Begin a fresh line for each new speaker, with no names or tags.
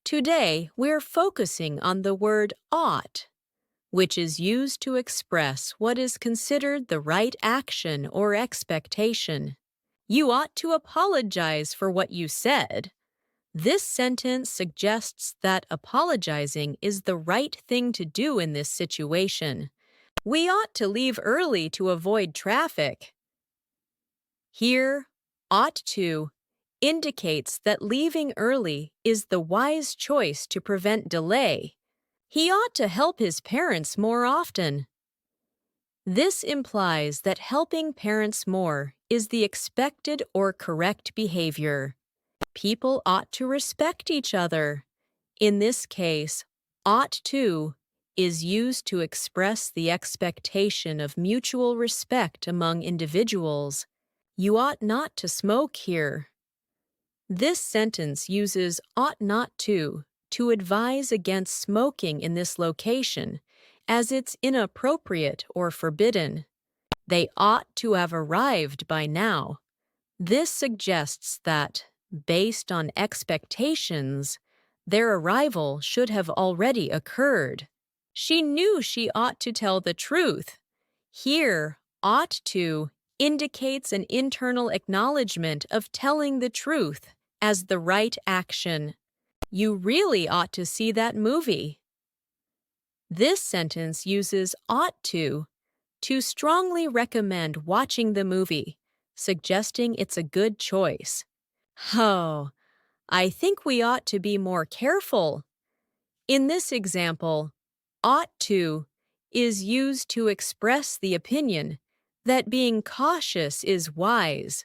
Today, we're focusing on the word ought, which is used to express what is considered the right action or expectation. You ought to apologize for what you said. This sentence suggests that apologizing is the right thing to do in this situation. We ought to leave early to avoid traffic. Here, ought to indicates that leaving early is the wise choice to prevent delay. He ought to help his parents more often. This implies that helping parents more is the expected or correct behavior. People ought to respect each other. In this case, ought to is used to express the expectation of mutual respect among individuals. You ought not to smoke here. This sentence uses ought not to advise against smoking in this location, as it's inappropriate or forbidden. They ought to have arrived by now. This suggests that, based on expectations, their arrival should have already occurred. She knew she ought to tell the truth. Here, ought to indicates an internal acknowledgement of telling the truth as the right action. You really ought to see that movie. This sentence uses ought to strongly recommend watching the movie, suggesting it's a good choice. Oh, I think we ought to be more careful. In this example, ought to is used to express the opinion that being cautious is wise.